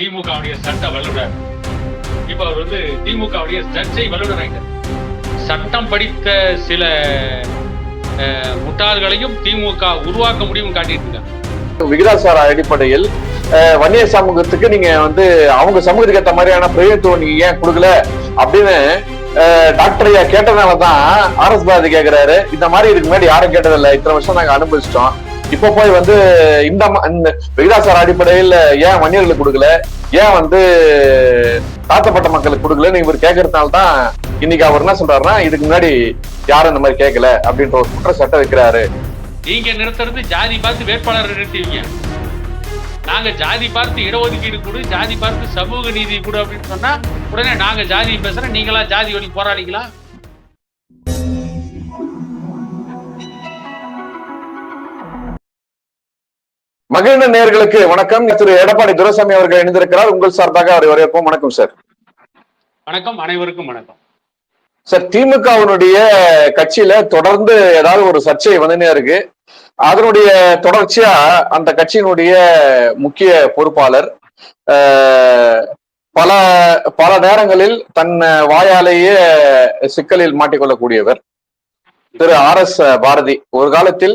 திமுகவுடைய சட்ட வல்லுநர். இப்ப அவர் வந்து திமுகவுடைய சர்ச்சை வல்லுநர் ஆயிட்டார். சட்டம் படித்த சில முட்டாள்களையும் திமுக உருவாக்க முடியும் காட்டிட்டு இருக்காங்க. விகிதாசார அடிப்படையில் வன்னியர் சமூகத்துக்கு நீங்க வந்து அவங்க சமூகத்துக்கு ஏற்ற மாதிரியான பிரதிநிதித்துவம் நீங்க ஏன் கொடுக்கல அப்படின்னு டாக்டர் ஐயா கேட்டதுனாலதான் ஆர்எஸ் பாரதி கேக்குறாரு. இந்த மாதிரி இதுக்கு முன்னாடி யாரும் கேட்டதில்லை, இத்தனை வருஷம் நாங்க அனுபவிச்சிட்டோம், இப்ப போய் வந்து இந்த விகிதாசார அடிப்படையில் ஏன் வன்னியர்களுக்கு கொடுக்கல, ஏன் வந்து தாழ்த்தப்பட்ட மக்களுக்கு கொடுக்கலன்னு இவர் கேட்கறதுனால்தான் இன்னைக்கு அவர் என்ன சொல்றாருன்னா இதுக்கு முன்னாடி யாரும் இந்த மாதிரி கேட்கல அப்படின்ற ஒரு குற்றச்சாட்டை வைக்கிறாரு. நீங்க நிறுத்துறது ஜாதி பார்த்து வேட்பாளர் நிறுத்துவீங்க, நாங்க ஜாதி பார்த்து இடஒதுக்கீடு கொடு, ஜாதி பார்த்து சமூக நீதி கொடு அப்படின்னு சொன்னா உடனே நாங்க ஜாதி பேசுறோம், நீங்களா ஜாதி ஒளி போராளிங்களா? மகிழ்ந்த நேயர்களுக்கு வணக்கம். திரு எடப்பாடி துரைசாமி அவர்கள் இணைந்திருக்கிறார். உங்கள் சார்பாக அவரை வரவேற்போம். வணக்கம் சார். வணக்கம், அனைவருக்கும் வணக்கம் சார். திமுகவினுடைய கட்சியில தொடர்ந்து ஏதாவது ஒரு சர்ச்சை வந்துனே இருக்கு. அதனுடைய தொடர்ச்சியா அந்த கட்சியினுடைய முக்கிய பொறுப்பாளர் பல பல நேரங்களில் தன் வாயாலேயே சிக்கலில் மாட்டிக்கொள்ளக்கூடியவர் திரு ஆர்எஸ் பாரதி. ஒரு காலத்தில்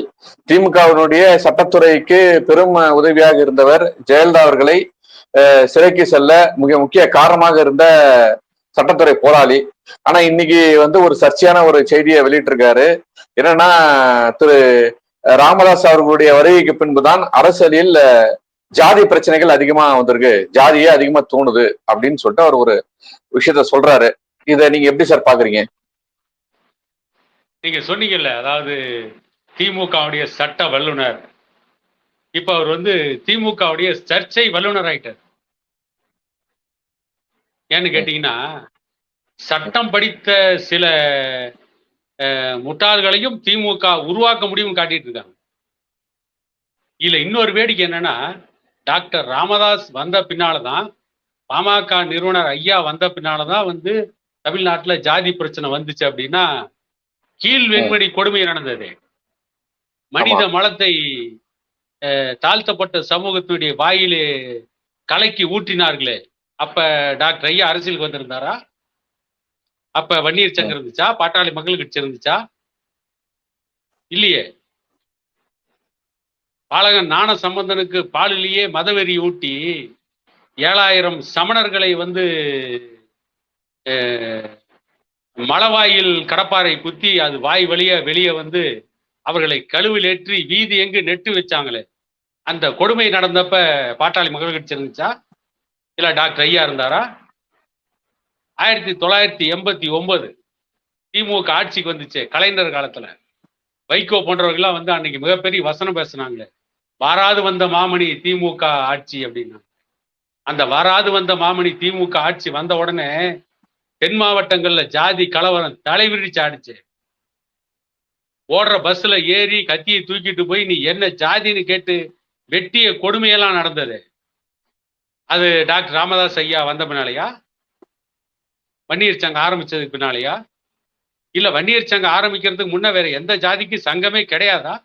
திமுகவினுடைய சட்டத்துறைக்கு பெரும் உதவியாக இருந்தவர். ஜெயலலிதா அவர்களை சிறைக்கு செல்ல மிக முக்கிய காரணமாக இருந்த சட்டத்துறை போராளி. ஆனா இன்னைக்கு வந்து ஒரு சர்ச்சையான ஒரு செய்தியை வெளியிட்டிருக்காரு. என்னன்னா, திரு ராமதாஸ் அவர்களுடைய வருகைக்கு பின்புதான் அரசியலில் ஜாதி பிரச்சனைகள் அதிகமா வந்திருக்கு, ஜாதியே அதிகமா தோணுது அப்படின்னு சொல்லிட்டு அவர் ஒரு விஷயத்த சொல்றாரு. இத நீங்க எப்படி சார் பாக்குறீங்க? நீங்க சொன்னீங்கல்ல, அதாவது திமுகவுடைய சட்ட வல்லுநர், இப்ப அவர் வந்து திமுகவுடைய சர்ச்சை வல்லுநர் ஆயிட்டார். ஏன்னு கேட்டீங்கன்னா, சட்டம் படித்த சில முட்டாள்களையும் திமுக உருவாக்க முடியும் காட்டிட்டு இருக்காங்க. இல்ல இன்னொரு வேடிக்கை என்னன்னா, டாக்டர் ராமதாஸ் வந்த பின்னாலதான், பாமக நிறுவனர் ஐயா வந்த பின்னாலதான் வந்து தமிழ்நாட்டுல ஜாதி பிரச்சனை வந்துச்சு. அப்படின்னா கீழ் வெண்மணி கொடுமை நடந்தது. மனித மலத்தை தாழ்த்தப்பட்ட சமூகத்தினுடைய வாயிலே கலக்கி ஊற்றினார்களே, அப்ப டாக்டர் ஐயா அரசியலுக்கு வந்திருந்தாரா? அப்ப வன்னியர் சங்கம் இருந்துச்சா? பாட்டாளி மக்கள் கட்சி இருந்துச்சா? இல்லையே. பாலகன் ஞான சம்பந்தனுக்கு பாலிலேயே மதவெறி ஊட்டி 7000 சமணர்களை வந்து மலவாயில் கடப்பாறை குத்தி அது வாய் வழிய வெளியே வந்து அவர்களை கழுவில் ஏற்றி வீதி எங்கு நெட்டு வச்சாங்களே, அந்த கொடுமை நடந்தப்ப பாட்டாளி மக்கள் கட்சி இருந்துச்சா? இல்ல டாக்டர் ஐயா இருந்தாரா? 1989 திமுக ஆட்சிக்கு வந்துச்சு. கலைஞர் காலத்துல வைகோ போன்றவர்கள்லாம் வந்து அன்னைக்கு மிகப்பெரிய வசனம் பேசினாங்களே, வாராது வந்த மாமணி திமுக ஆட்சி அப்படின்னா. அந்த வாராது வந்த மாமணி திமுக ஆட்சி வந்த உடனே தென் மாவட்டங்கள்ல ஜாதி கலவரம் தலைவிரிச்சு ஆடிச்சு. ஓடுற பஸ்ல ஏறி கத்தியை தூக்கிட்டு போய் நீ என்ன ஜாதின்னு கேட்டு வெட்டிய கொடுமையெல்லாம் நடந்தது. அது டாக்டர் ராமதாஸ் ஐயா வந்த பின்னாலையா? வன்னியர் சங்கம் ஆரம்பிச்சதுக்கு பின்னாலையா? இல்ல வன்னியர் சங்கம் ஆரம்பிக்கிறதுக்கு முன்ன வேற எந்த ஜாதிக்கு சங்கமே கிடையாதா?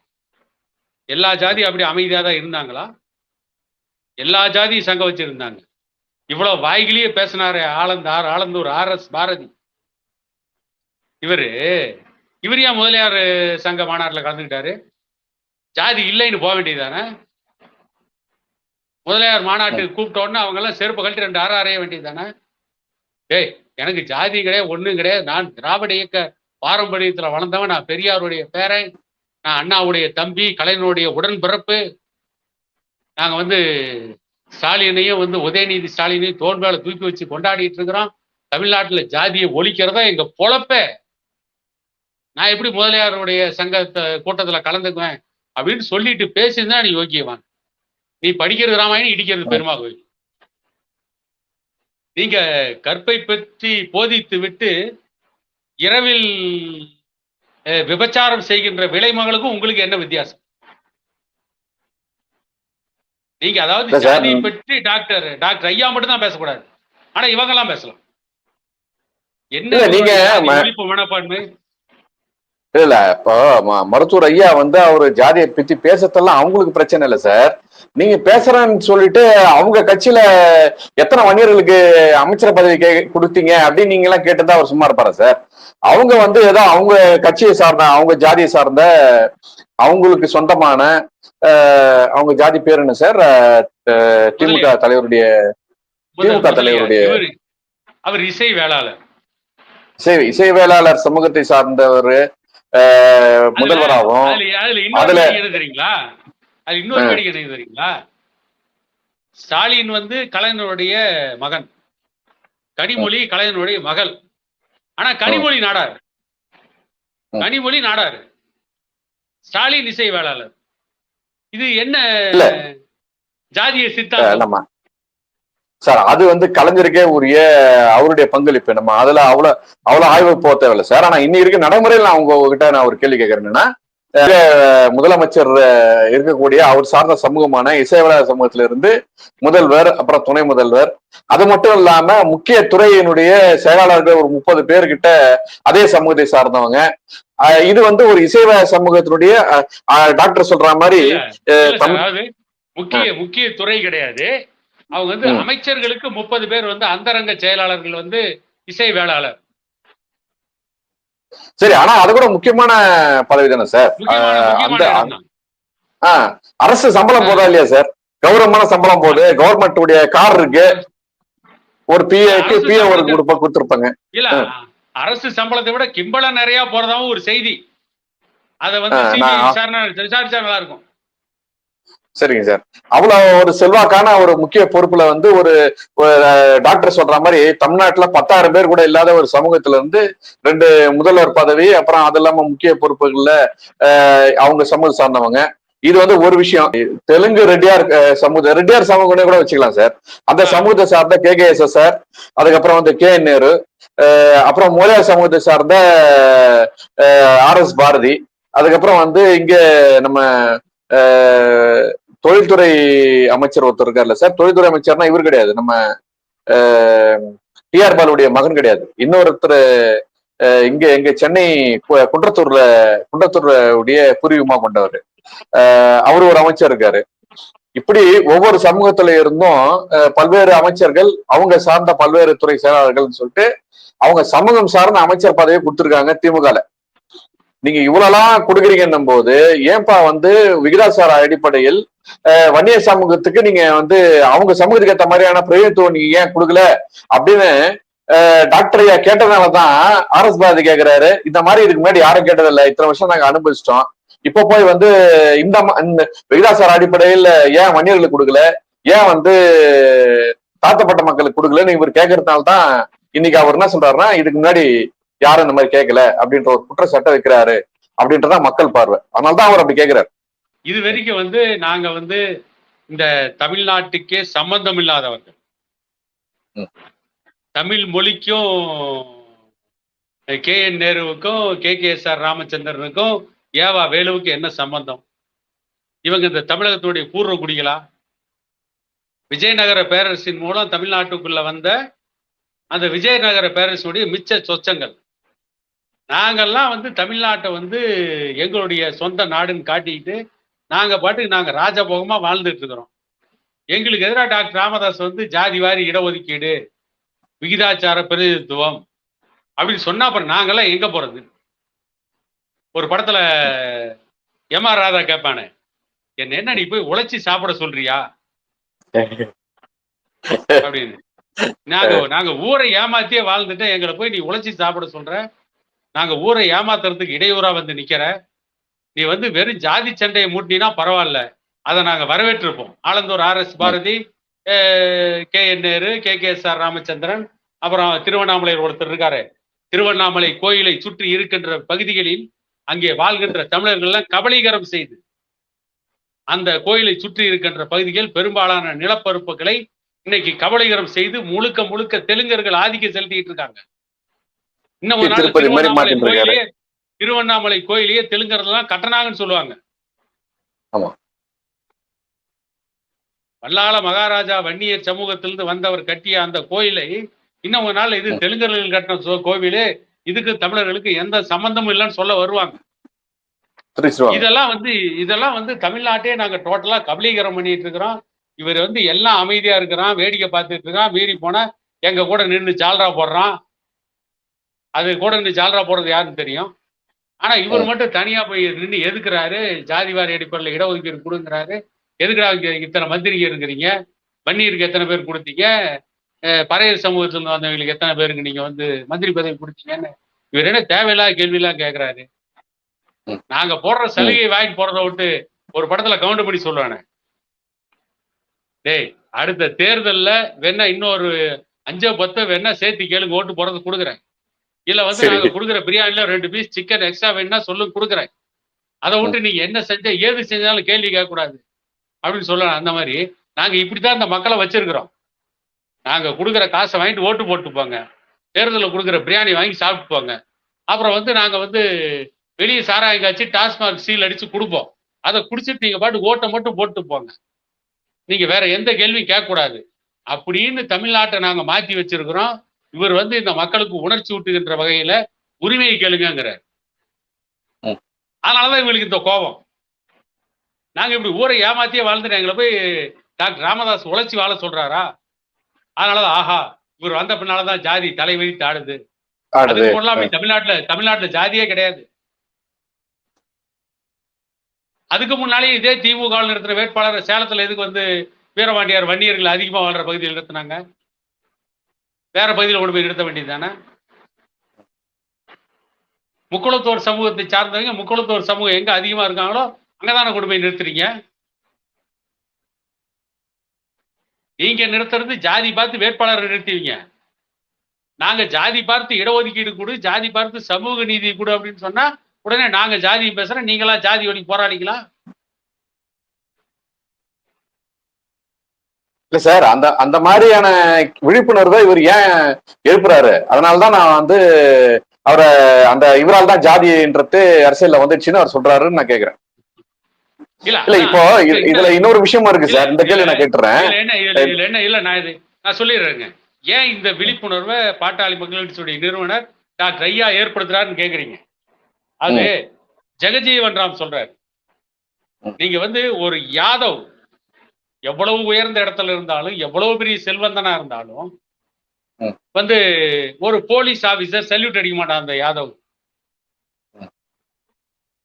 எல்லா ஜாதியும் அப்படி அமைதியா தான் இருந்தாங்களா? எல்லா ஜாதியும் சங்கம் வச்சிருந்தாங்க. இவ்வளவு வாய்கிலேயே பேசினாரு ஆலந்தூர் ஆர்எஸ் பாரதி. இவரு ஏன் முதலியார் சங்க மாநாட்டில் கலந்துக்கிட்டாரு? ஜாதி இல்லைன்னு போக வேண்டியதானே? முதலியார் மாநாட்டுக்கு கூப்பிட்ட உடனே அவங்க எல்லாம் செருப்பு கழட்டி 2 அறைய வேண்டியதுதானே? டேய், எனக்கு ஜாதி கிடையாது, ஒண்ணும் கிடையாது, நான் திராவிட இயக்க பாரம்பரியத்துல வளர்ந்தவன், நான் பெரியாருடைய பேரன், நான் அண்ணாவுடைய தம்பி, கலைஞருடைய உடன்பிறப்பு, நாங்க வந்து ஸ்டாலினையும் வந்து உதயநிதி ஸ்டாலினையும் தோல் மேல தூக்கி வச்சு கொண்டாடிட்டு இருக்கிறோம், தமிழ்நாட்டுல ஜாதியை ஒழிக்கிறதா எங்க பொழப்பே, நான் எப்படி முதலியாருடைய சங்க கூட்டத்துல கலந்துக்குவேன் அப்படின்னு சொல்லிட்டு பேசியிருந்தா நீ யோக்கியவான். நீ படிக்கிறது ராமாயணம், இடிக்கிறது பெருமா கோயில். நீங்க கற்பை பற்றி போதித்து விட்டு இரவில் விபச்சாரம் செய்கின்ற விலைமகளுக்கும் உங்களுக்கு என்ன வித்தியாசம்? நீங்க அதாவது ஜாதியை பற்றி டாக்டர் ஐயா மட்டும் தான் பேசக்கூடாது, ஆனா இவங்க எல்லாம் பேசலாம். என்ன ஒழிப்பு மனப்பான்மை? இல்ல இப்போ மருத்துவர் ஐயா வந்து அவரு ஜாதியை பத்தி பேசத்தெல்லாம் அவங்களுக்கு பிரச்சனை இல்லை சார். நீங்க பேசுறேன்னு சொல்லிட்டு அவங்க கட்சியில எத்தனை வன்னியர்களுக்கு அமைச்சர் பதவி கொடுத்தீங்க அப்படின்னு நீங்க எல்லாம் கேட்டுதான் அவர் சும்மா இருப்பாரா சார்? அவங்க வந்து ஏதோ அவங்க கட்சியை சார்ந்த அவங்க ஜாதியை சார்ந்த அவங்களுக்கு சொந்தமான அவங்க ஜாதி பேர் என்ன சார்? திமுக தலைவருடைய அவர் இசை வேளாளர், இசை வேளாளர் சமூகத்தை சார்ந்தவர் முதல்வராகவும். அதுல தெரியுங்களா, அது இன்னொரு வேடிக்கை தெரியுங்களா, ஸ்டாலின் வந்து கலைஞருடைய மகன், கனிமொழி கலைஞருடைய மகள். ஆனா கனிமொழி நாடார், கனிமொழி நாடார், ஸ்டாலின் இசை வேளாளர். இது என்ன ஜாதிய சித்தாந்தம் சார்? அது வந்து கலைஞருக்கே உரிய அவருடைய பங்களிப்பு. நம்ம அதுல அவ்வளவு ஆய்வு போக தேவையில்லை சார். ஆனா இன்னி இருக்க நடைமுறையில் நான் உங்ககிட்ட நான் ஒரு கேள்வி கேட்கறேன். என்னன்னா, முதலமைச்சர் இருக்கக்கூடிய அவர் சார்ந்த சமூகமான இசைவேளாளர் சமூகத்தில இருந்து முதல்வர், அப்புறம் துணை முதல்வர், அது மட்டும் இல்லாம முக்கிய துறையினுடைய செயலாளர்கள் ஒரு 30 பேர்கிட்ட அதே சமூகத்தை சார்ந்தவங்க. இது வந்து ஒரு இசைவேளாளர் சமூகத்தினுடைய டாக்டர் சொல்ற மாதிரி முக்கிய துறை கிடையாது. அவங்க வந்து அமைச்சர்களுக்கு 30 பேர் வந்து அந்தரங்க செயலாளர்கள் வந்து இசை வேளாளர். சரி, ஆனா அது கூட முக்கியமான பதவி தானே சார்? அரசு சம்பளம் போதா இல்லையா சார்? கௌரவமான சம்பளம் போது, கவர்மெண்ட் உடைய கார் இருக்கு, ஒரு பிஏக்கு பிஏ ஒரு கொடுத்திருப்பாங்க. இல்ல, அரசு சம்பளத்தை விட கிம்பளம் நிறைய போறதாவும் ஒரு செய்தி. அதை வந்து விசாரிச்சா நல்லா இருக்கும். சரிங்க சார். அவ்வளவு ஒரு செல்வாக்கான ஒரு முக்கிய பொறுப்புல வந்து ஒரு டாக்டர் சொல்ற மாதிரி தமிழ்நாட்டுல 10,000 பேர் கூட இல்லாத ஒரு சமூகத்துல இருந்து 2 முதல்வர் பதவி, அப்புறம் அது இல்லாம முக்கிய பொறுப்புகள்ல அவங்க சமூகம் சார்ந்தவங்க. இது வந்து ஒரு விஷயம். தெலுங்கு ரெட்டியார் சமூகம் கூட வச்சுக்கலாம் சார். அந்த சமூகத்தை சார்ந்த KKSS சார், அதுக்கப்புறம் வந்து KN நேரு, அப்புறம் மோரியார் சமூகத்தை சார்ந்த RS பாரதி, அதுக்கப்புறம் வந்து இங்க நம்ம தொழில்துறை அமைச்சர் ஒருத்தர் இருக்காருல்ல சார். தொழில்துறை அமைச்சர்னா இவர் கிடையாது, நம்ம TR பாலுடைய மகன் கிடையாது, இன்னொருத்தர் இங்க எங்க சென்னை குன்றத்தூர்ல உடைய பூர்வீகமா கொண்டவர். அவரு ஒரு அமைச்சர் இருக்காரு. இப்படி ஒவ்வொரு சமூகத்துல இருந்தும் பல்வேறு அமைச்சர்கள், அவங்க சார்ந்த பல்வேறு துறை செயலாளர்கள் சொல்லிட்டு அவங்க சமூகம் சார்ந்த அமைச்சர் பதவியை கொடுத்திருக்காங்க திமுகல. நீங்க இவ்வளவுலாம் கொடுக்குறீங்கன்னும் போது ஏன்பா வந்து விகிதாசார அடிப்படையில் வன்னிய சமூகத்துக்கு நீங்க வந்து அவங்க சமூகத்துக்கு ஏற்ற மாதிரியான பிரயோஜனம் நீங்க ஏன் கொடுக்கல அப்படின்னு டாக்டர் ஐயா கேட்டதுனாலதான் RS பாரதி கேட்கிறாரு. இந்த மாதிரி இதுக்கு முன்னாடி யாரும் கேட்டதில்லை, இத்தனை வருஷம் நாங்க அனுபவிச்சிட்டோம், இப்ப போய் வந்து இந்த விகிதாசார அடிப்படையில் ஏன் வன்னியர்களுக்கு கொடுக்கல, ஏன் வந்து தாழ்த்தப்பட்ட மக்களுக்கு கொடுக்கலன்னு இவர் கேட்கறதுனால்தான் இன்னைக்கு அவர் என்ன சொல்றாருன்னா, இதுக்கு முன்னாடி யாரும் இந்த மாதிரி கேட்கல அப்படின்ற ஒரு குற்றச்சாட்டை வைக்கிறாரு அப்படின்றதான் மக்கள் பார்வை. அதனால்தான் அவர் அப்படி கேட்கிறாரு. இது வரைக்கும் வந்து நாங்க வந்து இந்த தமிழ்நாட்டுக்கே சம்பந்தம் இல்லாதவர்கள், தமிழ் மொழிக்கும் KN நேருவுக்கும் KKSR ராமச்சந்திரனுக்கும் ஏவா வேலுவுக்கு என்ன சம்பந்தம்? இவங்க இந்த தமிழகத்துடைய பூர்வ குடிகளா? விஜயநகர பேரரசின் மூலம் தமிழ்நாட்டுக்குள்ள வந்த அந்த விஜயநகர பேரரசுடைய மிச்ச சொச்சங்கள். நாங்கெல்லாம் வந்து தமிழ்நாட்டை வந்து எங்களுடைய சொந்த நாடுன்னு காட்டிக்கிட்டு நாங்க பாட்டுக்கு நாங்க ராஜபோகமா வாழ்ந்துட்டு இருக்கிறோம். எங்களுக்கு எதிராக டாக்டர் ராமதாஸ் வந்து ஜாதிவாரி இடஒதுக்கீடு, விகிதாச்சார பிரதிநிதித்துவம் அப்படின்னு சொன்னா அப்புறம் நாங்கெல்லாம் எங்க போறது? ஒரு படத்துல MR ராதா கேட்பானே, என்ன நீ போய் உழைச்சி சாப்பிட சொல்றியா அப்படின்னு. நாங்க ஊரை ஏமாத்தியே வாழ்ந்துட்டு எங்களை போய் நீ உழைச்சி சாப்பிட சொல்ற, நாங்க ஊரை ஏமாத்துறதுக்கு இடையூறா வந்து நிக்கிற, நீ வந்து வெறும் ஜாதி சண்டையை மூட்டினா பரவாயில்ல, அதை நாங்க வரவேற்றிருப்போம். Alandur RS Bharathi, KN Nehru, KKSR Ramachandran, அப்புறம் திருவண்ணாமலையில் ஒருத்தர் இருக்காரு, திருவண்ணாமலை கோயிலை சுற்றி இருக்கின்ற பகுதிகளில் அங்கே வாழ்கின்ற தமிழர்கள் எல்லாம் கபலீகரம் செய்து அந்த கோயிலை சுற்றி இருக்கின்ற பகுதிகள் பெரும்பாலான நிலப்பரப்புகளை இன்னைக்கு கபலீகரம் செய்து முழுக்க தெலுங்கர்கள் ஆதிக்கம் செலுத்திட்டு இருக்காங்க. இன்னும் ஒரு நாள் திருவண்ணாமலை கோயிலையே தெலுங்கர்கள் கட்டணாங்கன்னு சொல்லுவாங்க. வல்லாள மகாராஜா வன்னியர் சமூகத்திலிருந்து வந்தவர் கட்டிய அந்த கோயிலை இன்னும் ஒரு நாள் இது தெலுங்கர்கள் கட்டின கோவிலே இதுக்கு தமிழர்களுக்கு எந்த சம்பந்தமும் இல்லைன்னு சொல்ல வருவாங்க. தெரிவிச்சிருவாங்க. இதெல்லாம் வந்து தமிழ்நாட்டையே நாங்க டோட்டலா கபலீகரம் பண்ணிட்டு இருக்கிறோம். இவர் வந்து எல்லாம் அமைதியா இருக்கிறான், வேடிக்கை பார்த்துட்டு இருக்கான். மீறி போனா எங்க கூட நின்று ஜால்ரா போடுறான். அது கூட நின்று ஜால்ரா போடுறது யாருன்னு தெரியும். ஆனா இவர் மட்டும் தனியா போய் நின்று எதுக்குறாரு, ஜாதிவாரி அடிப்படையில் இடஒதுக்கீடு கொடுங்கிறாரு. எதுக்குடா இங்க இத்தனை மந்திரிங்க இருக்கிறீங்க, வன்னியருக்கு எத்தனை பேர் கொடுத்தீங்க, பறையர் சமூகத்துல வந்தவங்களுக்கு எத்தனை பேருக்கு நீங்க வந்து மந்திரி பதவி கொடுத்தீங்கன்னு இவர் என்ன தேவையில்லாத கேள்வியெல்லாம் கேட்கிறாரு. நாங்க போடுற சலுகை வாங்கி போறதை விட்டு ஒரு படத்துல கவுண்ட் பண்ணி சொல்லுவானே, டேய் அடுத்த தேர்தல்ல வேணா இன்னொரு 5-10 வேணா சேர்த்து கேளுங்க, ஓட்டு போறது கொடுக்குறேன். இல்ல வந்து நாங்க கொடுக்குற பிரியாணில 2 பீஸ் சிக்கன் எக்ஸ்ட்ரா வேணா சொல்லுங்க கொடுக்குறேன். அதை விட்டு நீங்க என்ன செஞ்ச ஏது செஞ்சாலும் கேள்வி கேட்கக்கூடாது அப்படின்னு சொல்லலாம். அந்த மாதிரி நாங்க இப்படித்தான் இந்த மக்களை வச்சிருக்கிறோம். நாங்க கொடுக்குற காசை வாங்கிட்டு ஓட்டு போட்டு போங்க, தேர்தலில் கொடுக்குற பிரியாணி வாங்கி சாப்பிட்டு போங்க. அப்புறம் வந்து நாங்க வந்து வெளியே சாராயம் காய்ச்சி டாஸ்மாக் சீல் அடிச்சு கொடுப்போம். அதை குடிச்சிட்டு நீங்க பாட்டு ஓட்டை மட்டும் போட்டு போங்க, நீங்க வேற எந்த கேள்வியும் கேட்கக்கூடாது அப்படின்னு தமிழ்நாட்டை நாங்க மாத்தி வச்சிருக்கிறோம். இவர் வந்து இந்த மக்களுக்கு உணர்ச்சி ஊட்டுகின்ற வகையில உரிமையை கேளுங்கிறார். அதனாலதான் இவங்களுக்கு இந்த கோபம். நாங்க இப்படி ஊரை ஏமாத்தியே வாழ்ந்துட்டு எங்களை போய் டாக்டர் ராமதாஸ் உழைச்சி வாழ சொல்றாரா? அதனாலதான் ஆஹா இவர் வந்த பின்னாலதான் ஜாதி தலைவலி தாடுது. அதுக்கு முன்னாடி தமிழ்நாட்டுல ஜாதியே கிடையாது. அதுக்கு முன்னாலே இதே திமுக நிறுத்தின வேட்பாளர் சேலத்துல எதுக்கு வந்து வீரபாண்டியார் வன்னியர்கள் அதிகமா வாழ்ற பகுதியில் நிறுத்தினாங்க? வேற பகுதியில் கொண்டு போய் நிறுத்த வேண்டியது தானே? முக்குளத்தோர் சமூகத்தை சார்ந்தவங்க முக்குளத்தோர் சமூகம் எங்க அதிகமா இருக்காங்களோ அங்கதானே கொண்டு போய் நிறுத்துறீங்க. நீங்க நிறுத்துறது ஜாதி பார்த்து வேட்பாளரை நிறுத்துவீங்க. நாங்க ஜாதி பார்த்து இடஒதுக்கீடு கொடு, ஜாதி பார்த்து சமூக நீதி கொடு அப்படின்னு சொன்னா உடனே நாங்க ஜாதி பேசுறோம், நீங்களா ஜாதி ஒளி போராடிங்களா? இல்ல சார், அந்த அந்த மாதிரியான விழிப்புணர்வை இவர் ஏன் எழுப்புறாரு? அதனாலதான் நான் வந்து அவரை அந்த இவரால் தான் ஜாதின்றது அரசியல்ல வந்துடுச்சுன்னு அவர் சொல்றாருன்னு நான் கேக்குறேன். இல்ல இப்போ இதுல இன்னொரு விஷயமா இருக்கு சார், இந்த கேள்வி நான் கேட்டுறேன். நான் சொல்லிடுறேங்க, ஏன் இந்த விழிப்புணர்வை பாட்டாளி மக்கள் கட்சியுடைய நிறுவனர் டாக்டர் ஐயா ஏற்படுத்துறாருன்னு கேக்குறீங்க. அது ஜெகஜீவன் ராம் சொல்றாரு. நீங்க வந்து ஒரு யாதவ் எவ்வளவு உயர்ந்த இடத்துல இருந்தாலும், எவ்வளவு பெரிய செல்வந்தனா இருந்தாலும் வந்து ஒரு போலீஸ் ஆபீசர் சல்யூட் அடிக்க மாட்டான். அந்த யாதவ்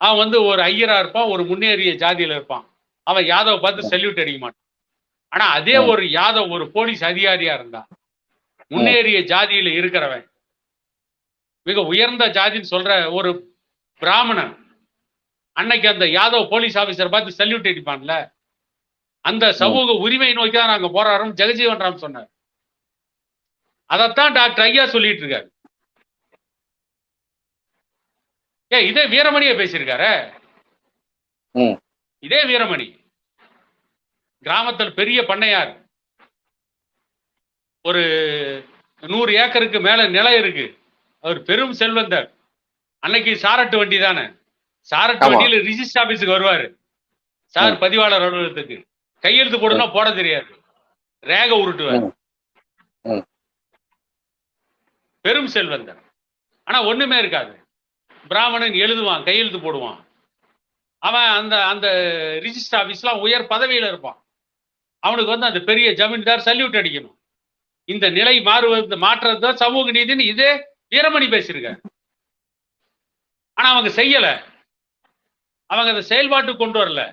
அவன் வந்து ஒரு ஐயரா இருப்பான், ஒரு முன்னேறிய ஜாதியில இருப்பான். அவன் யாதவ் பார்த்து சல்யூட் அடிக்க மாட்டான். ஆனா அதே ஒரு யாதவ் ஒரு போலீஸ் அதிகாரியா இருந்தா, முன்னேறிய ஜாதியில இருக்கிறவன், மிக உயர்ந்த ஜாதின்னு சொல்ற ஒரு பிராமணன், அன்னைக்கு அந்த யாதவ் போலீஸ் ஆபீசர் பார்த்து சல்யூட் அடிப்பான்ல. அந்த சமூக உரிமை நோக்கி தான் நாங்க போராடுறோம் ஜெகஜீவன் ராம் சொன்னார். அதைத்தான் டாக்டர் ஐயா சொல்லிட்டு இருக்காரு. இதே வீரமணியை பேசியிருக்காரு. இதே வீரமணி கிராமத்தில் பெரிய பண்ணையார், ஒரு 100 ஏக்கருக்கு மேல நிலம் இருக்கு, அவர் பெரும் செல்வந்தர். அன்னைக்கு சாரட்டு வண்டி தானே, சாரட்டு வண்டியில ரிஜிஸ்டர் ஆபீஸுக்கு வருவாரு சார், பதிவாளர் அலுவலகத்துக்கு கையெழுத்து போடுனா போட தெரியாது, ரேக உருட்டுவார். பெரும் செல்வந்தர். ஆனா ஒண்ணுமே இருக்காது. பிராமணன் எழுதுவான், கையெழுத்து போடுவான். அவன் அந்த அந்த ரிஜிஸ்டர் ஆபீஸ்லாம் உயர் பதவியில இருப்பான். அவனுக்கு வந்து அந்த பெரிய ஜமீன்தார் சல்யூட் அடிக்கணும். இந்த நிலை மாற்றுறது சமூக நீதினு இதே வீரமணி பேசியிருக்காரு. ஆனா அவங்க செய்யல, அவங்க அந்த செயல்பாட்டுக்கு கொண்டு வரல.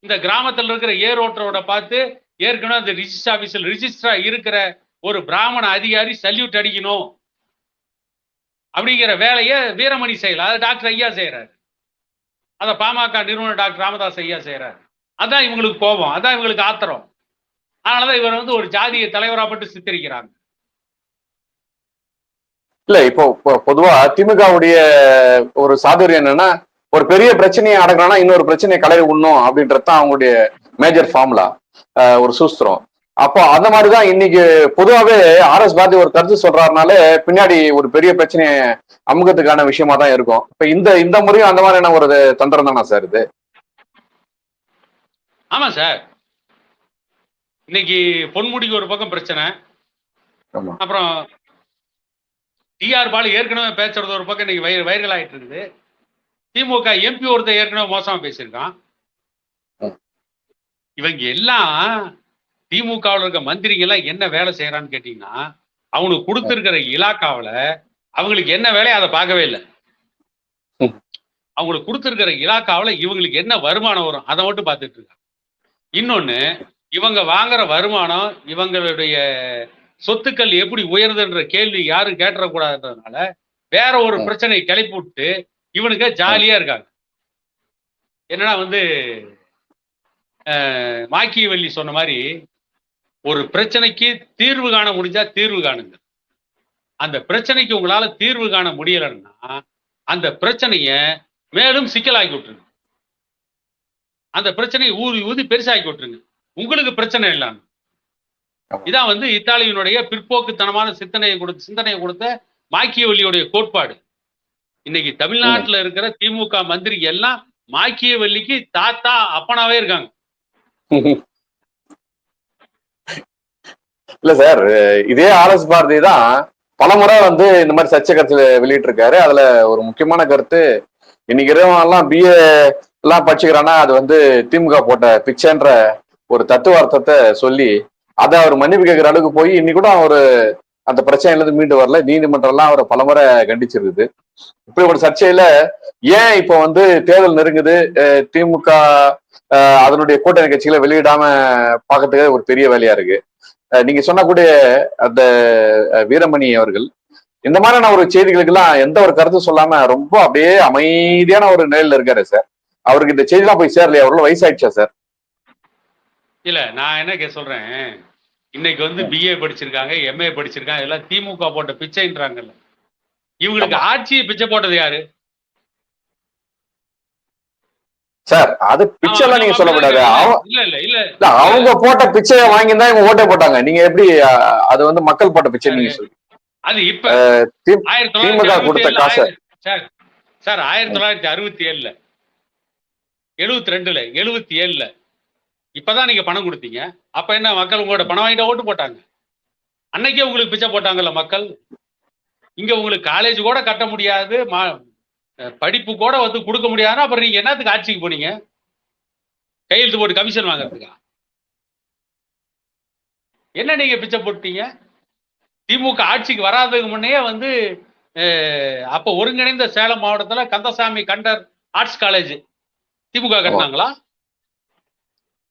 இந்த கிராமத்தில் இருக்கிற ஏரோட்டரோட பார்த்து ஏற்கனவே அந்த ரிஜிஸ்டர் ஆபீஸில் ரிஜிஸ்டரா இருக்கிற ஒரு பிராமண அதிகாரி சல்யூட் அடிக்கணும் அப்படிங்கிற வேலையை வீரமணி செய்யல, அதை டாக்டர் ஐயா செய்யறாரு. அதை பாமக நிறுவனர் டாக்டர் ராமதாஸ் ஐயா செய்யறாரு. அதான் இவங்களுக்கு கோபம், அதான் இவங்களுக்கு ஆத்திரம். அதனாலதான் இவர் வந்து ஒரு ஜாதிய தலைவராப்பட்டு சித்தரிக்கிறாங்க. இல்ல இப்போ பொதுவா திமுகவுடைய ஒரு சாதுரியம் என்னன்னா, ஒரு பெரிய பிரச்சனையை அடக்கணும்னா இன்னொரு பிரச்சனையை களைய விடணும் அப்படின்றதுதான் அவங்களுடைய மேஜர் ஃபார்முலா, ஒரு சூஸ்திரம். அப்போ அந்த மாதிரிதான் இன்னைக்கு பொதுவாகவே ஆர்எஸ் பாரதி ஒரு கருத்து சொல்றாருனாலே பின்னாடி ஒரு பெரிய பிரச்சனையை அமுகத்துக்கான விஷயமா தான் இருக்கும். இப்ப இந்த முறையும் அந்த மாதிரியான ஒரு தந்திரம் தானா சார் இது? ஆமா சார், இன்னைக்கு பொன்முடிக்கு ஒரு பக்கம் பிரச்சனை, அப்புறம் டிஆர் பாலு ஏற்கனவே பேசுறது ஒரு பக்கம் இன்னைக்கு வைரல் ஆயிட்டு இருக்குது. திமுக எம்பி ஒருத்தர் ஏற்கனவே மோசமா பேசியிருக்கான். இவங்க எல்லாம் திமுகவில் இருக்க மந்திரிங்க எல்லாம் என்ன வேலை செய்யறான்னு கேட்டீங்கன்னா, அவனுக்கு கொடுத்திருக்கிற இலாக்காவில அவங்களுக்கு என்ன வேலையை அதை பார்க்கவே இல்லை. அவங்களுக்கு கொடுத்திருக்கிற இலாக்காவில இவங்களுக்கு என்ன வருமானம் வரும் அதை மட்டும் பார்த்துட்டு இருக்காங்க. இன்னொன்னு, இவங்க வாங்குற வருமானம், இவங்களுடைய சொத்துக்கள் எப்படி உயருதுன்ற கேள்வி யாரும் கேட்டக்கூடாதுன்றதுனால வேற ஒரு பிரச்சனையை கிளப்பி விட்டு இவனுக்கு ஜாலியா இருக்காங்க. என்னன்னா வந்து மாக்கியவெள்ளி சொன்ன மாதிரி, ஒரு பிரச்சனைக்கு தீர்வு காண முடிஞ்சா தீர்வு காணுங்க. அந்த பிரச்சனைக்கு உங்களால தீர்வு காண முடியலன்னா அந்த பிரச்சனைய மேலும் சிக்கலாக்கி விட்டுருங்க. அந்த பிரச்சனையை ஊதி ஊதி பெருசாக்கி விட்டுருங்க. உங்களுக்கு பிரச்சனை இல்லாம. இதான் வந்து இத்தாலியினுடைய பிற்போக்குத்தனமான சிந்தனையை கொடுத்த மாக்கியவெள்ளியுடைய கோட்பாடு. இன்னைக்கு தமிழ்நாட்டில் இருக்கிற திமுக மந்திரி எல்லாம் மாக்கியவெள்ளிக்கு தாத்தா அப்பனாவே இருக்காங்க. இல்ல சார், இதே ஆர்எஸ் பாரதி தான் பலமுறை வந்து இந்த மாதிரி சர்ச்சை கருத்து வெளியிட்டு இருக்காரு. அதுல ஒரு முக்கியமான கருத்து, இன்னைக்கு எல்லாம் பிஏ எல்லாம் படிச்சுக்கிறான்னா அது வந்து திமுக போட்ட பிச்சைன்ற ஒரு தத்துவார்த்தத்தை சொல்லி அதை அவர் மன்னிப்பு கேட்கிற அளவுக்கு போய் இன்னைக்கு கூட அவரு அந்த பிரச்சனையில இருந்து மீண்டு வரல. நீதிமன்றம் எல்லாம் அவரை பலமுறை கண்டிச்சிருக்குது. இப்படி ஒரு சர்ச்சையில ஏன் இப்போ வந்து தேர்தல் நெருங்குது, திமுக அதனுடைய கூட்டணி கட்சிகளை வெளியிடாம பார்க்கறதுக்கு ஒரு பெரிய வேலையா இருக்கு. நீங்க சொன்னக்கூடிய அந்த வீரமணி அவர்கள் இந்த மாதிரியான ஒரு செய்திகளுக்கு எல்லாம் எந்த ஒரு கருத்தும் சொல்லாம ரொம்ப அப்படியே அமைதியான ஒரு நிலையில இருக்காரு சார். அவருக்கு இந்த செய்தி எல்லாம் போய் சேரலையா? அவர்களும் வயசாயிடுச்சா சார்? இல்ல, நான் என்ன சொல்றேன், இன்னைக்கு வந்து பிஏ படிச்சிருக்காங்க, எம்ஏ படிச்சிருக்காங்க, எல்லாம் திமுக போட்ட பிச்சைன்றாங்கல்ல. இவங்களுக்கு ஆட்சியை பிச்சை போட்டது யாரு சார்? அது பிச்சை எல்லாம் நீங்க சொல்லக்கூடாது. இல்ல இல்ல இல்ல, அவங்க போட்ட பிச்சையை வாங்கிதான் இவங்க ஓட்டே போட்டாங்க. நீங்க எப்படி அது வந்து மக்கள் போட்ட பிச்சை நீங்க சொல்லுங்க? அது இப்ப திமுக கொடுத்த காசு சார் 1967ல 72ல 77ல இப்பதான் நீங்க பணம் கொடுத்தீங்க. அப்ப என்ன மக்கள் உங்களோட பணம் வாங்கிட்டு ஓட்டு போட்டாங்க? அன்னைக்கே உங்களுக்கு பிச்சை போட்டாங்கல்ல மக்கள். இங்க உங்களுக்கு காலேஜ் கூட கட்ட முடியாது, படிப்பு கூட வந்து கொடுக்க முடியாதுன்னா அப்புறம் நீங்க என்னத்துக்கு ஆட்சிக்கு போனீங்க? கையெழுத்து போட்டு கமிஷன் வாங்குறதுக்கா? என்ன நீங்க பிச்சை போட்டீங்க? திமுக ஆட்சிக்கு வராததுக்கு முன்னே வந்து அப்ப ஒருங்கிணைந்த சேலம் மாவட்டத்தில் கந்தசாமி கண்டர் ஆர்ட்ஸ் காலேஜ் திமுக கட்டினாங்களா?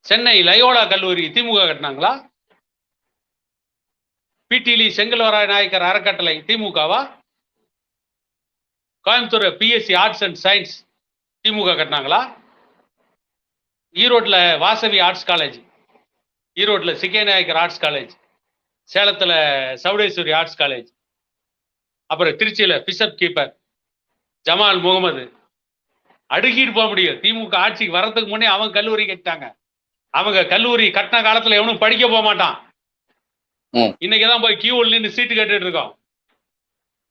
சென்னை லயோலா கல்லூரி திமுக கட்டினாங்களா? பிடிலி செங்கல்வராய நாயக்கர் அறக்கட்டளை திமுகவா? Coimbatore PSG arts and science DMK கட்டினாங்களா? ஈரோட்டில் வாசவி ஆர்ட்ஸ் காலேஜ், ஈரோட்டில் சிகே நாயக்கர் ஆர்ட்ஸ் காலேஜ், சேலத்தில் சவுடேஸ்வரி ஆர்ட்ஸ் காலேஜ், அப்புறம் திருச்சியில் பிஷப் கீப்பர் ஜமால் முகமது. அடுக்கிட்டு போக முடியும். திமுக ஆட்சிக்கு வர்றதுக்கு முன்னே அவங்க கல்லூரி கட்டிட்டாங்க. அவங்க கல்லூரி கட்டின காலத்துல எவனும் படிக்க போக மாட்டான். இன்னைக்குதான் போய் கியூவில் நின்று சீட்டு கட்டிட்டு இருக்கோம்.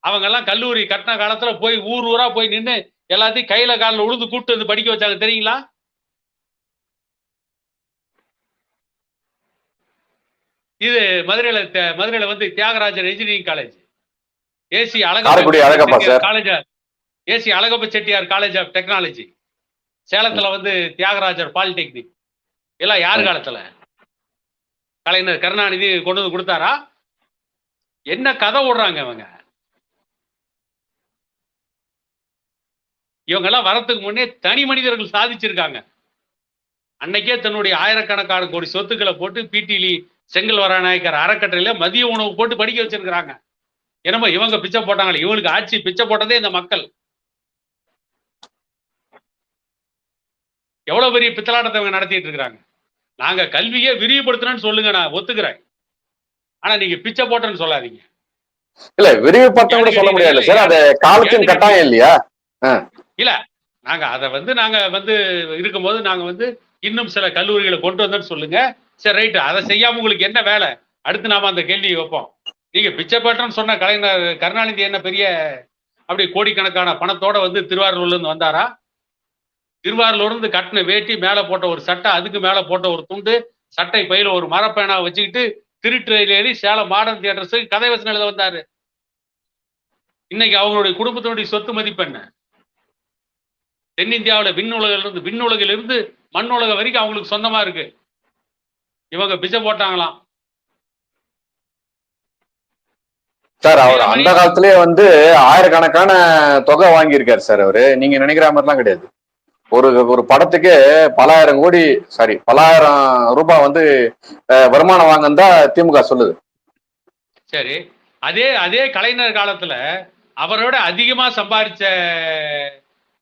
அவங்க எல்லாம் கல்லூரி கட்டின காலத்துல போய் ஊர் ஊரா போய் நின்று எல்லாத்தையும் கையில காலில் உழுந்து கூப்பிட்டு வந்து படிக்க வச்சாங்க தெரியுங்களா? இது மதுரையில வந்து Thiagarajar engineering college, AC Alagappa Chettiar college of technology, சேலத்துல வந்து தியாகராஜர் பாலிடெக்னிக். எல்லாம் யார் காலத்துல? கலைஞர் கருணாநிதி கொண்டு வந்து கொடுத்தாரா? என்ன கதை ஓடுறாங்க இவங்க? இவங்க எல்லாம் வரத்துக்கு முன்னே தனி மனிதர்கள் சாதிச்சிருக்காங்க. அன்னைக்கே தன்னுடைய ஆயிரக்கணக்கான கோடி சொத்துக்களை போட்டு பிடிலி செங்கல்வராய நாயக்கர் அறக்கட்டளையில மதிய உணவு போட்டு படிக்க வச்சிருக்கிறாங்க. என்னமோ இவங்க பிச்சை போட்டாங்களே, இவங்களுக்கு ஆட்சி பிச்சை போட்டதே இந்த மக்கள். எவ்வளவு பெரிய பித்தலாட்டத்தை இவங்க நடத்திட்டு இருக்கிறாங்க. நாங்க கல்வியை விரிவுபடுத்தணும்னு சொல்லுங்க, நான் ஒத்துக்கிறேன். ஆனா நீங்க பிச்சை போட்டேன்னு சொல்லாதீங்க. இல்ல விரிவுபடுத்த சொல்ல முடியாது சார், அது காலத்தின் கட்டாயம் இல்லையா? இல்ல, நாங்க அதை வந்து நாங்க வந்து இருக்கும்போது நாங்க வந்து இன்னும் சில கல்லூரிகளை கொண்டு வந்தோன்னு சொல்லுங்க. சரி ரைட்டு, அதை செய்யாம உங்களுக்கு என்ன வேலை? அடுத்து நாம அந்த கேள்வியை வைப்போம். நீங்க பிச்சை போட்டேன்னு சொன்ன கலைஞர் கருணாநிதி என்ன பெரிய அப்படி கோடிக்கணக்கான பணத்தோட வந்து திருவாரூர்ல இருந்து வந்தாரா? திருவாரூர்ல இருந்து கட்டின வேட்டி, மேல போட்ட ஒரு சட்டை, அதுக்கு மேல போட்ட ஒரு துண்டு, சட்டை பையில ஒரு மரப்பேனாவை வச்சுக்கிட்டு திருட்டு ரயில் ஏறி சேலம் மாடர்ன் தியேட்டர்ஸுக்கு கதை வசனம் எழுத வந்தாரு. இன்னைக்கு அவங்களுடைய குடும்பத்தினுடைய சொத்து மதிப்பு என்ன? தென்னிந்தியாவில் விண்ணுலகிலிருந்து மண்ணுலக வரைக்கும் அவங்களுக்கு சொந்தமா இருக்கு. இவங்க பிச்சை போட்டாங்களாம் சார். அவர் அந்த காலத்திலேயே வந்து ஆயிரக்கணக்கான தொகை வாங்கியிருக்காரு சார். அவரு நீங்க நினைக்கிற மாதிரிலாம் கிடையாது. ஒரு படத்துக்கு பலாயிரம் கோடி பலாயிரம் ரூபாய் வந்து வருமானம் வாங்கன்னு தான் திமுக சொல்லுது. சரி, அதே கலைஞர் காலத்துல அவரோட அதிகமா சம்பாதிச்ச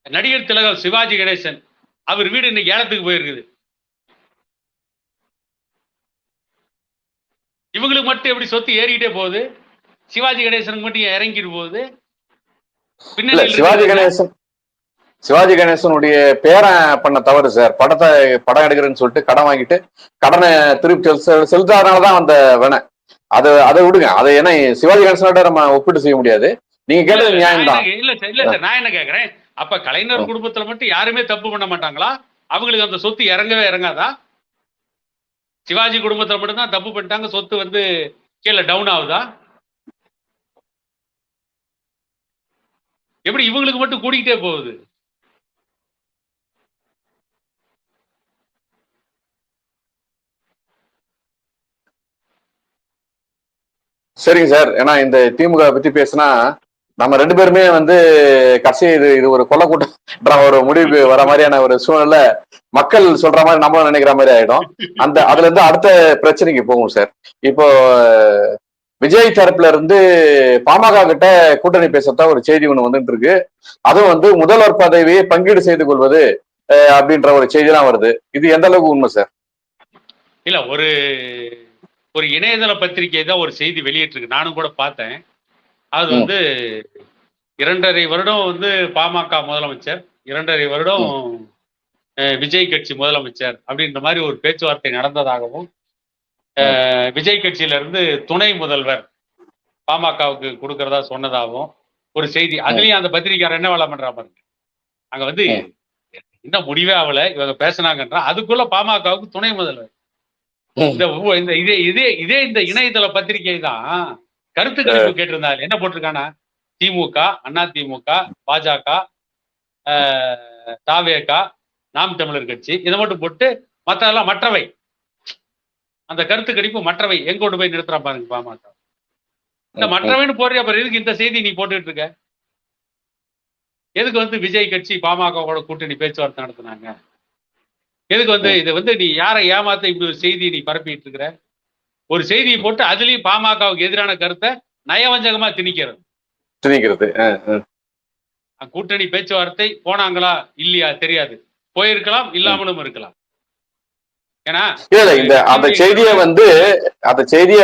நடிகர் திலகம் சிவாஜி கணேசன், அவர் வீடு இன்னைக்கு ஏலத்துக்கு போயிருக்குது. இவங்களுக்கு மட்டும் எப்படி சொத்து ஏறிக்கிட்டே போகுது? சிவாஜி கணேசனுக்கு மட்டும் இறங்கிட்டு போகுது. சிவாஜி கணேசனுடைய பேரன் பண்ண தவறு சார். படம் எடுக்கிறேன்னு சொல்லிட்டு கடன் வாங்கிட்டு கடனை திருப்பி செலுத்தாதனாலதான் அந்த வேணை. அதை விடுங்க. அதை ஏன்னா சிவாஜி கணேசனோட நம்ம ஒப்பிட்டு செய்ய முடியாது. நீங்க கேட்டது நியாயம் தான். இல்ல சார், நான் என்ன கேக்குறேன், அப்ப கலைஞர் குடும்பத்துல மட்டும் யாருமே தப்பு பண்ண மாட்டாங்களா? அவங்களுக்கு அந்த சொத்து இறங்கவே இறங்காதா? சிவாஜி குடும்பத்துல மட்டும் தான் தப்பு பண்ணிட்டாங்க, சொத்து வந்து கீழே டவுன் ஆகுதா? எப்படி இவங்களுக்கு மட்டும் கூடிக்கிட்டே போகுது? சரிங்க சார். ஏன்னா இந்த திமுக பத்தி பேசினா நம்ம ரெண்டு பேருமே வந்து கடைசி இது ஒரு கொலை கூட்டம்ன்ற ஒரு முடிவுக்கு வர மாதிரியான ஒரு சூழ்நிலை மக்கள் சொல்ற மாதிரி நம்மளும் நினைக்கிற மாதிரி ஆயிடும். அதுல இருந்து அடுத்த பிரச்சனைக்கு போகும் சார். இப்போ விஜய் தரப்புல இருந்து பாமக கிட்ட கூட்டணி பேசத்தான் ஒரு செய்தி ஒண்ணு வந்துட்டு இருக்கு. அதுவும் வந்து முதல்வர் பதவியை பங்கீடு செய்து கொள்வது அப்படின்ற ஒரு செய்திலாம் வருது. இது எந்த அளவுக்கு உண்மை சார்? இல்ல, ஒரு இணையதள பத்திரிகை தான் ஒரு செய்தி வெளியிட்டிருக்கு, நானும் கூட பார்த்தேன். அது வந்து 2.5 வருடம் வந்து பாமக முதலமைச்சர், 2.5 வருடம் விஜய் கட்சி முதலமைச்சர் அப்படின்ற மாதிரி ஒரு பேச்சுவார்த்தை நடந்ததாகவும், விஜய் கட்சியில இருந்து துணை முதல்வர் பாமகவுக்கு கொடுக்கறதா சொன்னதாகவும் ஒரு செய்தி. அதுலயும் அந்த பத்திரிகையாளர் என்ன வேலை பண்றா பாருங்க. அங்க வந்து இன்னும் முடிவே ஆகல, இவங்க பேசினாங்கன்றா அதுக்குள்ள பாமகவுக்கு துணை முதல்வர். இந்த இணையதள பத்திரிகை தான் கருத்து கணிப்பு கேட்டிருந்தாரு. என்ன போட்டிருக்கானா, திமுக, அண்ணா திமுக, பாஜக, தாவேகா, நாம் தமிழர் கட்சி, இதை மட்டும் போட்டு மற்றதெல்லாம் மற்றவை. அந்த கருத்து கணிப்பு மற்றவை எங்க கொண்டு போய் நிறுத்துறா பாருங்க பாமக. இந்த மற்றவைன்னு போடுறியா பாரு, எதுக்கு இந்த செய்தி நீ போட்டுட்டு இருக்க? எதுக்கு வந்து விஜய் கட்சி பாமகவோட கூட்டணி பேச்சுவார்த்தை நடத்தினாங்க? எதுக்கு வந்து இது வந்து நீ யாரை ஏமாத்த இப்படி ஒரு செய்தி நீ பரப்பிட்டு இருக்கிற? ஒரு செய்தியை போட்டு அதுலயும் பாமகவுக்கு எதிரான கருத்தை நயவஞ்சகமா திணிக்கிறது. கூட்டணி பேச்சுவார்த்தை போனாங்களா இல்லையா தெரியாது, போயிருக்கலாம், இல்லாமலும் இருக்கலாம். ஏன்னா அந்த செய்தியை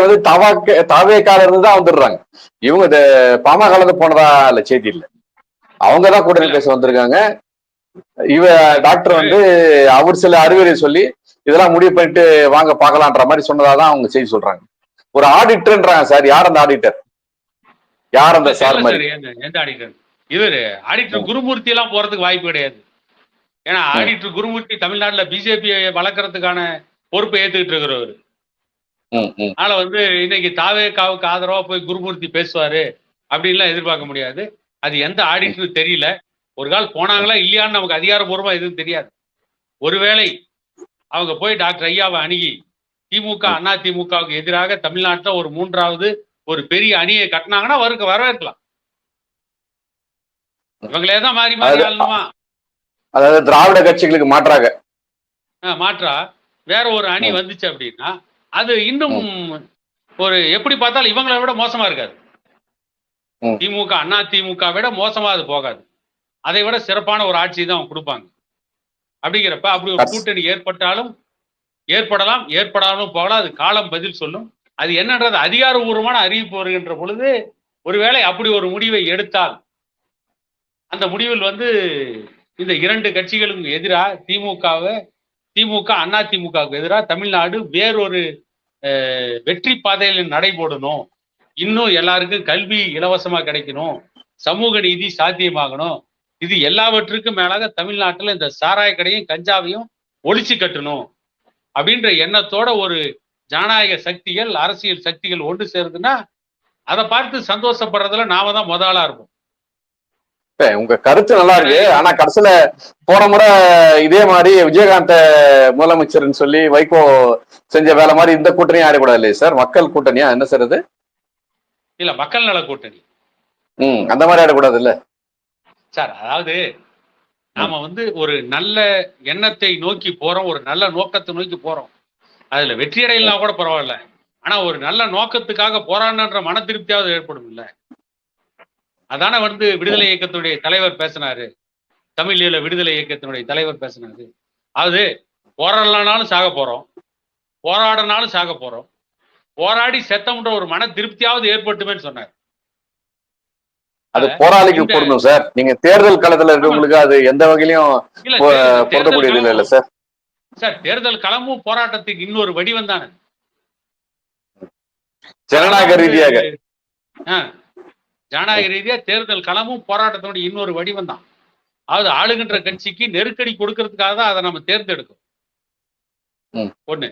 வந்து தாவேக்கால இருந்து தான் வந்துடுறாங்க. இவங்க பாமக போனதா இல்ல, செய்தி இல்ல, அவங்கதான் கூட்டணி பேச வந்திருக்காங்க. டாக்டர் வந்து அவர் சில அறிவுரை சொல்லி இதெல்லாம் முடிவு பண்ணிட்டு வாங்க பாக்கலான்ற மாதிரி சொன்னதாதான் அவங்க செய்தி சொல்றாங்க. ஒரு ஆடிட்டர்ன்றாங்க சார். யார் அந்த ஆடிட்டர்? யார் அந்த சார் மாதிரி? எந்த ஆடிட்டர்? இவரு ஆடிட்டர் குருமூர்த்தி எல்லாம் போறதுக்கு வாய்ப்பு கிடையாது. ஏன்னா ஆடிட்டர் குருமூர்த்தி தமிழ்நாட்டுல பிஜேபியை வளர்க்கறதுக்கான பொறுப்பை ஏத்துக்கிட்டு இருக்கிறவர். அதனால வந்து இன்னைக்கு தாவேகாவுக்கு ஆதரவா போய் குருமூர்த்தி பேசுவாரு அப்படின்லாம் எதிர்பார்க்க முடியாது. அது எந்த ஆடிட்டர் தெரியல. ஒரு கால் போனாங்களா இல்லையான்னு நமக்கு அதிகாரப்பூர்வமா எதுவும் தெரியாது. ஒருவேளை அவங்க போய் டாக்டர் ஐயாவை அணுகி திமுக, அண்ணா திமுகவுக்கு எதிராக தமிழ்நாட்டுல ஒரு 3வது ஒரு பெரிய அணியை கட்டினாங்கன்னா வரவேற்கலாம். இவங்களே தான் மாறி ஆளணுமா? அதாவது திராவிட கட்சிகளுக்கு மாற்றா வேற ஒரு அணி வந்துச்சு அப்படின்னா அது இன்னும் ஒரு எப்படி பார்த்தாலும் இவங்களை விட மோசமா இருக்காது. திமுக, அண்ணா திமுக விட மோசமா அது போகாது. அதை விட சிறப்பான ஒரு ஆட்சி தான் அவங்க கொடுப்பாங்க. அப்படிங்கிறப்ப அப்படி ஒரு கூட்டணி ஏற்படலாம், ஏற்படாமலும் போகலாம். அது காலம் பதில் சொல்லும். அது என்னன்றது அதிகாரபூர்வமான அறிவிப்பு வருகின்ற பொழுது ஒருவேளை அப்படி ஒரு முடிவை எடுத்தால் அந்த முடிவில் வந்து இந்த 2 கட்சிகளுக்கும் எதிராக திமுக, அண்ணா திமுகவுக்கு எதிராக தமிழ்நாடு வேறொரு வெற்றி பாதையில் நடைபோடணும், இன்னும் எல்லாருக்கும் கல்வி இலவசமா கிடைக்கணும், சமூக நீதி சாத்தியமாகணும், இது எல்லாவற்றுக்கும் மேலாக தமிழ்நாட்டில் இந்த சாராய கடையும் கஞ்சாவையும் ஒழிச்சு கட்டணும் அப்படின்ற எண்ணத்தோட ஒரு ஜனநாயக சக்திகள், அரசியல் சக்திகள் ஒன்று சேருதுன்னா அதை பார்த்து சந்தோஷப்படுறதுல நாம தான் முதலா இருப்போம். உங்க கருத்து நல்லா ஏன்னா இருக்கு. ஆனா கடைசியில போன முறை இதே மாதிரி விஜயகாந்த முதலமைச்சர்னு சொல்லி வைகோ செஞ்ச வேலை மாதிரி இந்த கூட்டணியும் ஆயிடக்கூடாது இல்லையா சார்? மக்கள் கூட்டணியா என்ன சார் அது? இல்ல மக்கள் நல கூட்டணி அந்த மாதிரி ஆயிடக்கூடாது இல்ல சார். அதாவது நாம வந்து ஒரு நல்ல எண்ணத்தை நோக்கி போறோம், ஒரு நல்ல நோக்கத்தை நோக்கி போறோம். அதுல வெற்றி அடையலாம் கூட பரவாயில்ல. ஆனா ஒரு நல்ல நோக்கத்துக்காக போராடணுன்ற மன திருப்தியாவது ஏற்படும் இல்ல. அதான வந்து விடுதலை இயக்கத்துடைய தலைவர் பேசினாரு. தமிழீழ விடுதலை இயக்கத்தினுடைய தலைவர் பேசினாரு. அது போராடலானாலும் சாக போறோம், போராடனாலும் சாக போறோம், போராடி செத்தம்ன்ற ஒரு மன திருப்தியாவது ஏற்பட்டுமேன்னு சொன்னார். அது போராளிக்கு பொருந்தும் சார். நீங்க தேர்தல் களத்துல இருக்கவங்களுக்கு அது எந்த வகையிலும் பொருந்தக்கூடியது இல்ல சார். சார் தேர்தல் களமும் போராட்டத்துக்கு இன்னொரு வடிவம் தானே. ஜனநாயக ரீதியாக ஜனநாயக ரீதியா தேர்தல் களமும் போராட்டத்தினுடைய இன்னொரு வடிவம் தான். அதாவது ஆளுகின்ற கட்சிக்கு நெருக்கடி கொடுக்கறதுக்காக தான் அதை நம்ம தேர்ந்தெடுக்கும். ஒண்ணு,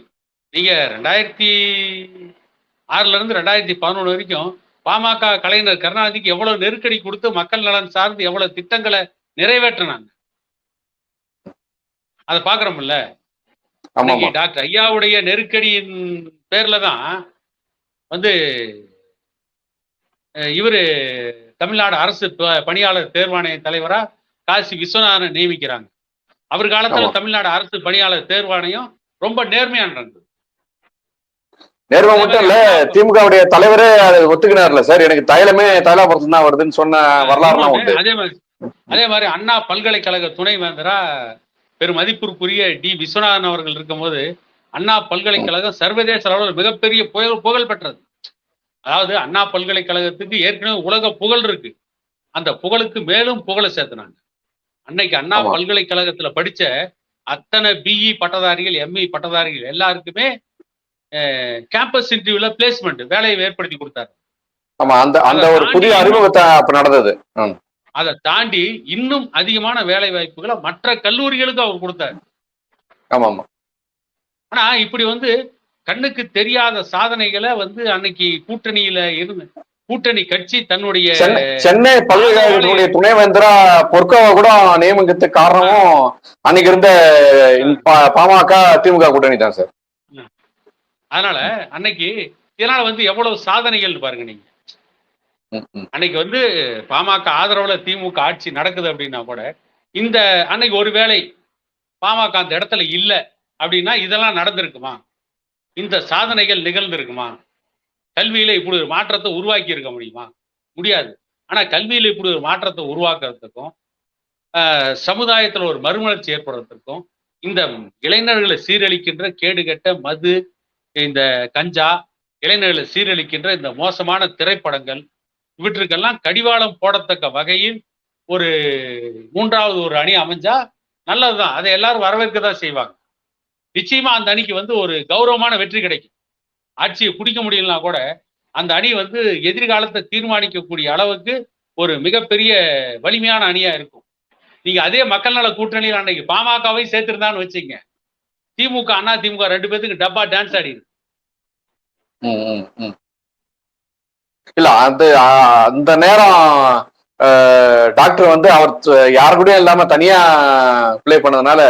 நீங்க 2006 இருந்து 2011 வரைக்கும் பாமக கலைஞர் கருணாநிதிக்கு எவ்வளவு நெருக்கடி கொடுத்து மக்கள் நலன் சார்ந்து எவ்வளவு திட்டங்களை நிறைவேற்றினாங்க அதை பாக்குறோம்ல. டாக்டர் ஐயாவுடைய நெருக்கடியின் பேர்ல தான் வந்து இவரு தமிழ்நாடு அரசு பணியாளர் தேர்வாணைய தலைவரா காசி விஸ்வநாதன் நியமிக்கிறாங்க. அவர் காலத்துல தமிழ்நாடு அரசு பணியாளர் தேர்வாணையம் ரொம்ப நேர்மையா நடந்தது. நேர்மை மட்டும் இல்ல, திமுகவுடைய தலைவரே அதை ஒத்துக்கினார்ல சார். எனக்கு தைலமே தைலாபுரத்துல தான் வருதுன்னு சொன்ன வரலாறுலாம் உண்டு. அதே மாதிரி அண்ணா பல்கலைக்கழக துணைவேந்தரா பெருமதிப்பிற்குரிய டி விஸ்வநாதன் அவர்கள் இருக்கும்போது அண்ணா பல்கலைக்கழகம் சர்வதேச அளவில் மிகப்பெரிய புகழ் பெற்றது. அதாவது அண்ணா பல்கலைக்கழகத்துக்கு ஏற்கனவே உலக புகழ் இருக்கு, அந்த புகழுக்கு மேலும் புகழை சேர்த்துனாங்க. அன்னைக்கு அண்ணா பல்கலைக்கழகத்துல படிச்ச அத்தனை பிஇ பட்டதாரிகள், எம்இ பட்டதாரிகள் எல்லாருக்குமே கேம்பஸ் இன்டர்வியூல பிளேஸ்மெண்ட் வேலையை ஏற்படுத்தி கொடுத்தாரு. அந்த ஒரு புதிய அறிமுகத்தை நடந்தது. அதை தாண்டி இன்னும் அதிகமான வேலை வாய்ப்புகளை மற்ற கல்லூரிகளுக்கு அவர் கொடுத்தாரு. ஆனா இப்படி வந்து கண்ணுக்கு தெரியாத சாதனைகளை வந்து அன்னைக்கு கூட்டணியில இருந்து கூட்டணி கட்சி தன்னுடைய சென்னை பல்கலைக்கழகத்தினுடைய துணைவேந்தரா பொற்காவை கூட நியமிக்கிறதுக்கு காரணமும் அன்னைக்கு இருந்த பாமக திமுக கூட்டணி தான் சார். அதனால அன்னைக்கு இதனால வந்து எவ்வளவு சாதனைகள் பாருங்க நீங்க. அன்னைக்கு வந்து பாமக ஆதரவுல திமுக ஆட்சி நடக்குது அப்படின்னா கூட இந்த அன்னைக்கு ஒருவேளை பாமக அந்த இடத்துல இல்ல அப்படின்னா இதெல்லாம் நடந்திருக்குமா? இந்த சாதனைகள் நிகழ்ந்திருக்குமா? கல்வியில இப்படி ஒரு மாற்றத்தை உருவாக்கி இருக்க முடியுமா? முடியாது. ஆனா கல்வியில இப்படி ஒரு மாற்றத்தை உருவாக்குறதுக்கும் சமுதாயத்துல ஒரு மறுமலர்ச்சி ஏற்படுறதுக்கும் இந்த இளைஞர்களை சீரழிக்கின்ற கேடுகட்ட மது, இந்த கஞ்சா, இளைஞர்களை சீரழிக்கின்ற இந்த மோசமான திரைப்படங்கள் இவற்றுக்கெல்லாம் கடிவாளம் போடத்தக்க வகையில் ஒரு மூன்றாவது ஒரு அணி அமைஞ்சா நல்லதுதான். அதை எல்லாரும் வரவேற்க தான் செய்வாங்க. நிச்சயமா அந்த அணிக்கு வந்து ஒரு கௌரவமான வெற்றி கிடைக்கும். ஆட்சியை பிடிக்க முடியலனா கூட அந்த அணி வந்து எதிர்காலத்தை தீர்மானிக்கக்கூடிய அளவுக்கு ஒரு மிகப்பெரிய வலிமையான அணியா இருக்கும். நீங்க அதே மக்கள் நல கூட்டணியில் அன்னைக்கு பாமகவை சேர்த்திருந்தான்னு வச்சுங்க, திமுக அண்ணா திமுக ரெண்டு பேத்துக்கு டப்பா டான்ஸ் ஆடி இருக்கு. இல்ல அந்த நேரம் டாக்டர் வந்து அவர் யாரு கூடயும் இல்லாம தனியா பிளே பண்ணதுனால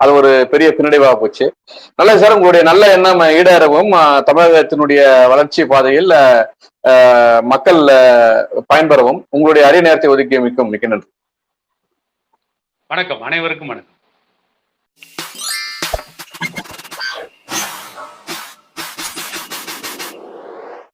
அது ஒரு பெரிய பின்னடைவா போச்சு. நல்ல சார், உங்களுடைய நல்ல எண்ணம் ஈடேறவும் தமிழகத்தினுடைய வளர்ச்சி பாதையில் மக்கள் பயன்பெறவும் உங்களுடைய அரிய நேரத்தை ஒதுக்கிய மிக்க நன்றி. வணக்கம். அனைவருக்கும் வணக்கம்.